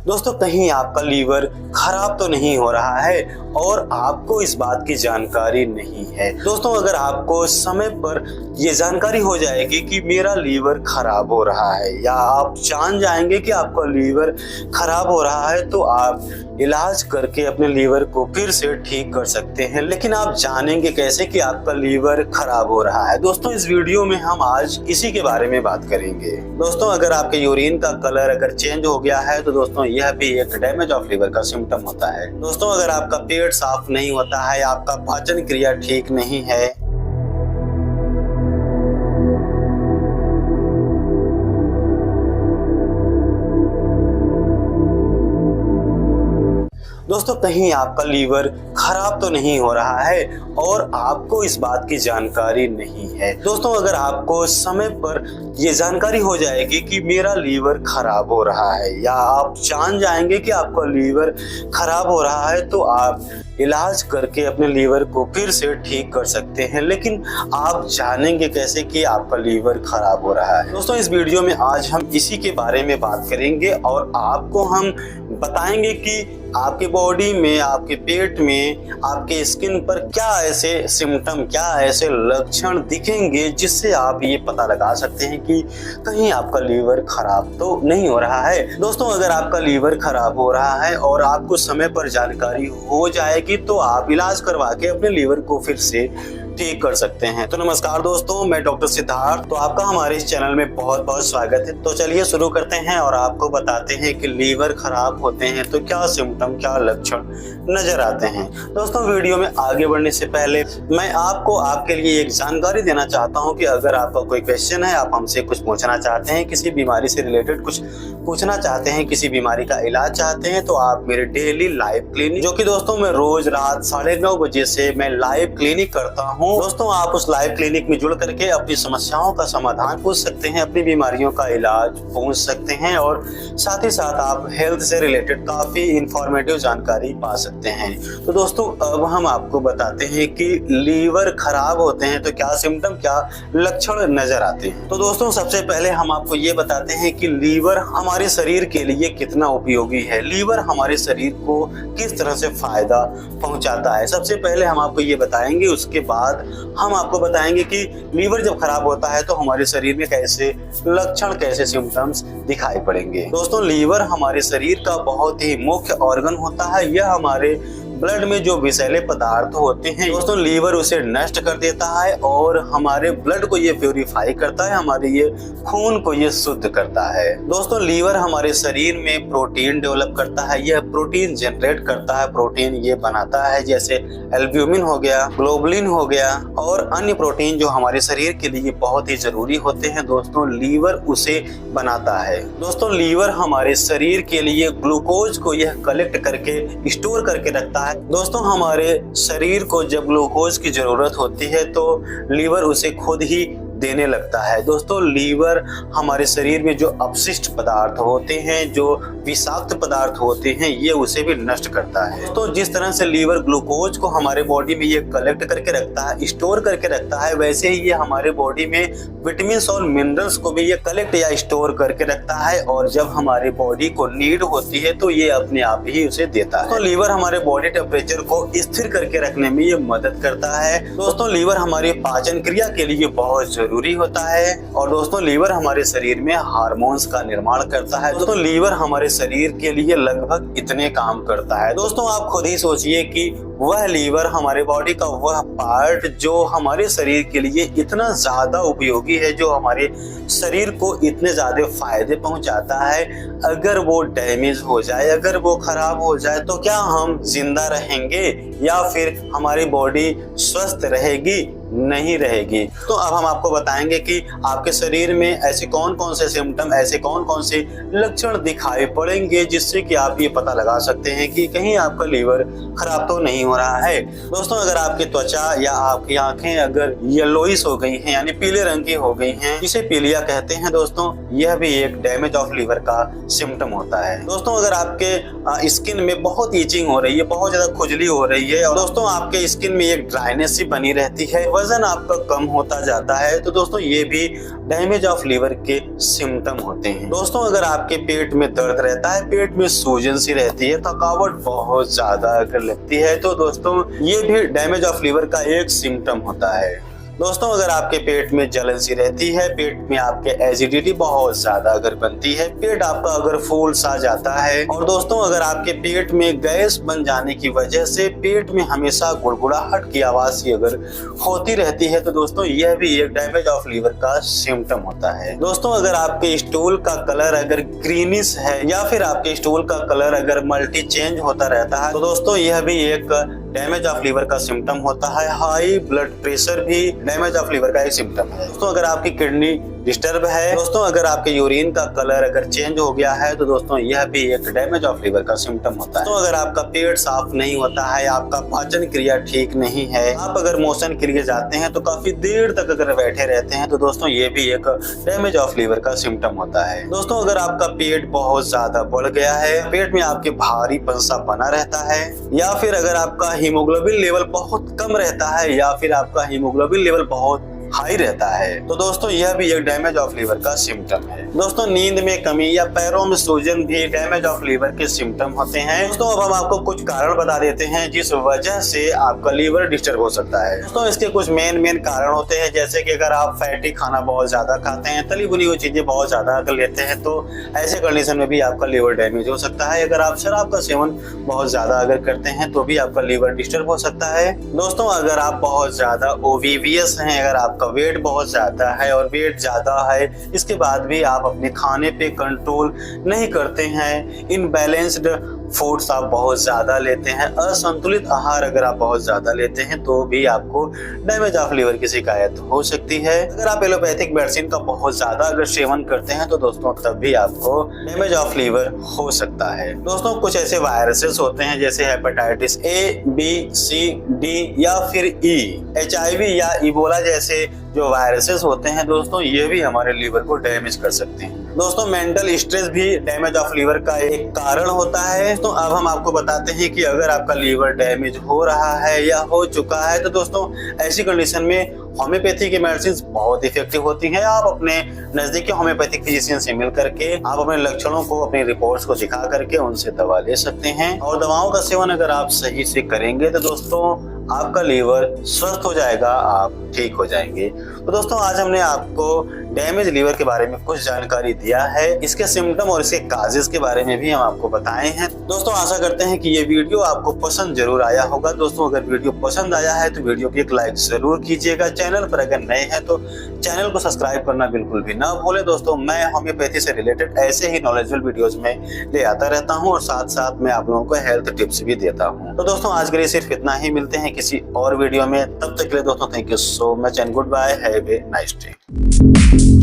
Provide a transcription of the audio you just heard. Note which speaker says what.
Speaker 1: दोस्तों कहीं आपका लीवर खराब तो नहीं हो रहा है और आपको इस बात की जानकारी नहीं है। दोस्तों अगर आपको समय पर ये जानकारी हो जाएगी कि मेरा लीवर खराब हो रहा है या आप जान जाएंगे कि आपका लीवर खराब हो रहा है तो आप इलाज करके अपने लीवर को फिर से ठीक कर सकते हैं। लेकिन आप जानेंगे कैसे कि आपका लीवर खराब हो रहा है? दोस्तों इस वीडियो में हम आज इसी के बारे में बात करेंगे। दोस्तों अगर आपके यूरिन का कलर अगर चेंज हो गया है तो दोस्तों यह भी एक डैमेज ऑफ लीवर का सिम्टम होता है। दोस्तों अगर आपका पेट साफ नहीं होता है, आपका पाचन क्रिया ठीक नहीं है, दोस्तों कहीं आपका लीवर खराब तो नहीं हो रहा है और आपको इस बात की जानकारी नहीं है। दोस्तों अगर आपको समय पर ये जानकारी हो जाएगी कि मेरा लीवर खराब हो रहा है या आप जान जाएंगे कि आपका लीवर खराब हो रहा है तो आप इलाज करके अपने लीवर को फिर से ठीक कर सकते हैं। लेकिन आप जानेंगे कैसे कि आपका लीवर खराब हो रहा है? दोस्तों इस वीडियो में आज हम इसी के बारे में बात करेंगे और आपको हम बताएंगे कि आपके बॉडी में, आपके पेट में, आपके स्किन पर क्या ऐसे सिम्टम, क्या ऐसे लक्षण दिखेंगे जिससे आप ये पता लगा सकते हैं कि कहीं आपका लीवर खराब तो नहीं हो रहा है। दोस्तों अगर आपका लीवर खराब हो रहा है और आपको समय पर जानकारी हो जाएगी तो आप इलाज करवा के अपने लीवर को फिर से ठीक कर सकते हैं। तो नमस्कार दोस्तों, मैं डॉक्टर सिद्धार्थ, तो आपका हमारे इस चैनल में बहुत बहुत स्वागत है। तो चलिए शुरू करते हैं और आपको बताते हैं कि लीवर खराब होते हैं तो क्या सिम्टम, क्या लक्षण नजर आते हैं। दोस्तों वीडियो में आगे बढ़ने से पहले मैं आपको आपके लिए एक जानकारी देना चाहता हूं कि अगर आपका कोई क्वेश्चन है, आप हमसे कुछ पूछना चाहते हैं, किसी बीमारी से रिलेटेड कुछ पूछना चाहते हैं, किसी बीमारी का इलाज चाहते हैं, तो आप मेरे डेली लाइव क्लिनिक, जो कि दोस्तों मैं रोज रात 9:30 बजे से मैं लाइव क्लिनिक करता हूं, दोस्तों आप उस लाइव क्लिनिक में जुड़ करके अपनी समस्याओं का समाधान पूछ सकते हैं, अपनी बीमारियों का इलाज पूछ सकते हैं और साथ ही साथ आप हेल्थ से रिलेटेड काफी इंफॉर्मेटिव जानकारी पा सकते हैं। तो दोस्तों अब हम आपको बताते हैं कि लीवर खराब होते हैं तो क्या सिम्टम, क्या लक्षण नजर आते हैं। तो दोस्तों सबसे पहले हम आपको ये बताते हैं कि लीवर हमारे शरीर के लिए कितना उपयोगी है, लीवर हमारे शरीर को किस तरह से फायदा पहुंचाता है। सबसे पहले हम आपको ये बताएंगे, उसके बाद हम आपको बताएंगे कि लीवर जब खराब होता है तो हमारे शरीर में कैसे लक्षण, कैसे सिम्टम्स दिखाई पड़ेंगे। दोस्तों लीवर हमारे शरीर का बहुत ही मुख्य ऑर्गन होता है। यह हमारे ब्लड में जो विषैले पदार्थ होते हैं दोस्तों लीवर उसे नष्ट कर देता है और हमारे ब्लड को ये प्यूरिफाई करता है, हमारे ये खून को ये शुद्ध करता है। दोस्तों लीवर हमारे शरीर में प्रोटीन डेवलप करता है, यह प्रोटीन जनरेट करता है, प्रोटीन ये बनाता है जैसे एल्ब्यूमिन हो गया, ग्लोबुलिन हो गया और अन्य प्रोटीन जो हमारे शरीर के लिए बहुत ही जरूरी होते हैं, दोस्तों लीवर उसे बनाता है। दोस्तों लीवर हमारे शरीर के लिए ग्लूकोज को यह कलेक्ट करके स्टोर करके रखता है। दोस्तों हमारे शरीर को जब ग्लूकोज की जरूरत होती है तो लीवर उसे खुद ही देने लगता है। दोस्तों लीवर हमारे शरीर में जो अपशिष्ट पदार्थ होते हैं, जो विषाक्त पदार्थ होते हैं, ये उसे भी नष्ट करता है। तो जिस तरह से लीवर ग्लूकोज को हमारे बॉडी में ये कलेक्ट करके रखता है, स्टोर करके रखता है, वैसे ही ये हमारे बॉडी में विटामिन और मिनरल्स को भी ये कलेक्ट या स्टोर करके रखता है और जब हमारे बॉडी को नीड होती है तो ये अपने आप ही उसे देता है। तो लीवर हमारे बॉडी टेम्परेचर को स्थिर करके रखने में ये मदद करता है। दोस्तों लीवर हमारी पाचन क्रिया के लिए बहुत जरूरी होता है और दोस्तों लीवर हमारे शरीर में हार्मोन्स का निर्माण करता है। दोस्तों लीवर हमारे शरीर के लिए लगभग इतने काम करता है। दोस्तों आप खुद ही सोचिए कि वह लीवर हमारे बॉडी का वह पार्ट जो हमारे शरीर के लिए इतना ज्यादा उपयोगी है, जो हमारे शरीर को इतने ज्यादा फायदे पहुंचाता है, अगर वो डैमेज हो जाए, अगर वो खराब हो जाए तो क्या हम जिंदा रहेंगे या फिर हमारी बॉडी स्वस्थ रहेगी? नहीं रहेगी। तो अब हम आपको बताएंगे कि आपके शरीर में ऐसे कौन कौन से सिम्टम, ऐसे कौन कौन से लक्षण दिखाई पड़ेंगे जिससे कि आप ये पता लगा सकते हैं कि कहीं आपका लीवर खराब तो नहीं हो रहा है। दोस्तों अगर आपकी त्वचा या आपकी आंखें अगर येलोइश हो गई हैं, यानी पीले रंग की हो गई हैं, जिसे पीलिया कहते हैं दोस्तों, यह भी एक डैमेज ऑफ लीवर का सिम्टम होता है। दोस्तों अगर आपके स्किन में बहुत ईचिंग हो रही है, बहुत ज्यादा खुजली हो रही है और दोस्तों आपके स्किन में एक ड्राइनेस सी बनी रहती है, वजन आपका कम होता जाता है, तो दोस्तों ये भी डैमेज ऑफ लीवर के सिम्टम होते हैं। दोस्तों अगर आपके पेट में दर्द रहता है, पेट में सूजन सी रहती है, थकावट बहुत ज्यादा अगर लगती है, तो दोस्तों ये भी डैमेज ऑफ लीवर का एक सिम्टम होता है। दोस्तों अगर आपके पेट में जलन सी रहती है, पेट में आपके एसिडिटी बहुत ज्यादा अगर बनती है, पेट आपका अगर फूल सा जाता है, और दोस्तों अगर आपके पेट में गैस बन जाने की वजह से पेट में हमेशा गुड़गुड़ाहट की आवाज सी अगर होती रहती है, तो दोस्तों यह भी एक डैमेज ऑफ लीवर का सिम्टम होता है। दोस्तों अगर आपके स्टूल का कलर अगर ग्रीनिश है या फिर आपके स्टूल का कलर अगर मल्टी चेंज होता रहता है, तो दोस्तों यह भी एक डैमेज ऑफ लीवर का सिम्टम होता है। हाई ब्लड प्रेशर भी डैमेज ऑफ लीवर का एक सिम्टम है। दोस्तों अगर आपकी किडनी डिस्टर्ब है, दोस्तों अगर आपके यूरिन का कलर अगर चेंज हो गया है, तो दोस्तों यह भी एक डैमेज ऑफ लीवर का सिम्टम होता है। तो अगर आपका पेट साफ नहीं होता है, आपका पाचन क्रिया ठीक नहीं है, आप अगर मोशन के लिए जाते हैं तो काफी देर तक अगर बैठे रहते हैं, तो दोस्तों ये भी एक डैमेज ऑफ लीवर का सिम्टम होता है। दोस्तों अगर आपका पेट बहुत ज्यादा बढ़ गया है, पेट में आपके भारी पंसा बना रहता है, या फिर अगर आपका हीमोग्लोबिन लेवल बहुत कम रहता है, या फिर आपका हीमोग्लोबिन लेवल बहुत हाई रहता है, तो दोस्तों यह भी एक डैमेज ऑफ लीवर का सिम्टम है। दोस्तों नींद में कमी या पैरों में सूजन भी डैमेज ऑफ लीवर के सिम्टम होते हैं। दोस्तों अब हम आपको कुछ कारण बता देते हैं जिस वजह से आपका लीवर डिस्टर्ब हो सकता है। दोस्तों इसके कुछ मेन कारण होते हैं, जैसे कि अगर आप फैटी खाना बहुत ज्यादा खाते हैं, तली भुनी हुई चीजें बहुत ज्यादा कर लेते हैं, तो ऐसे कंडीशन में भी आपका लीवर डैमेज हो सकता है। अगर आप शराब का सेवन बहुत ज्यादा अगर करते हैं तो भी आपका लीवर डिस्टर्ब हो सकता है। दोस्तों अगर आप बहुत ज्यादा ओबीवियस हैं, अगर आपका वेट बहुत ज्यादा है और वेट ज्यादा है, इसके बाद भी आप अपने खाने पे कंट्रोल नहीं करते हैं, इनबैलेंस्ड फूड्स आप बहुत ज्यादा लेते हैं, असंतुलित आहार अगर आप बहुत ज्यादा लेते हैं, तो भी आपको डैमेज ऑफ लीवर की शिकायत हो सकती है। अगर आप एलोपैथिक मेडिसिन का बहुत ज्यादा अगर सेवन करते हैं, तो दोस्तों तब भी आपको डैमेज ऑफ लीवर हो सकता है। दोस्तों कुछ ऐसे वायरसेस होते हैं जैसे hepatitis A, B, C, D या फिर ई, HIV या इबोला जैसे जो वायरसेस होते हैं, दोस्तों ये भी हमारे लीवर को डैमेज कर सकते हैं। दोस्तों मेंटल स्ट्रेस भी डैमेज ऑफ लीवर का एक कारण होता है। तो अब हम आपको बताते हैं कि अगर आपका लीवर डैमेज हो रहा है या हो चुका है, तो दोस्तों ऐसी कंडीशन में होम्योपैथी की मेडिसिन बहुत इफेक्टिव होती हैं। आप अपने नजदीकी होम्योपैथिक फिजिशियन से मिल करके आप अपने लक्षणों को, अपनी रिपोर्ट्स को दिखा करके उनसे दवा ले सकते हैं, और दवाओं का सेवन अगर आप सही से करेंगे तो दोस्तों आपका लीवर स्वस्थ हो जाएगा, आप ठीक हो जाएंगे। तो दोस्तों आज हमने आपको डैमेज लीवर के बारे में कुछ जानकारी दिया है, इसके सिम्टम और इसके काजेस के बारे में भी हम आपको बताए हैं। दोस्तों आशा करते हैं कि ये वीडियो आपको पसंद जरूर आया होगा। दोस्तों अगर वीडियो पसंद आया है तो वीडियो को एक लाइक जरूर कीजिएगा। चैनल पर अगर नए हैं तो चैनल को सब्सक्राइब करना बिल्कुल भी ना भूलें। दोस्तों मैं होम्योपैथी से रिलेटेड ऐसे ही नॉलेजेबल वीडियोज में ले आता रहता हूँ, और साथ साथ मैं आप लोगों को हेल्थ टिप्स भी देता हूँ। तो दोस्तों आज के लिए सिर्फ इतना ही, मिलते हैं किसी और वीडियो में। तब तक के लिए दोस्तों thank you so much and good bye, have a nice day.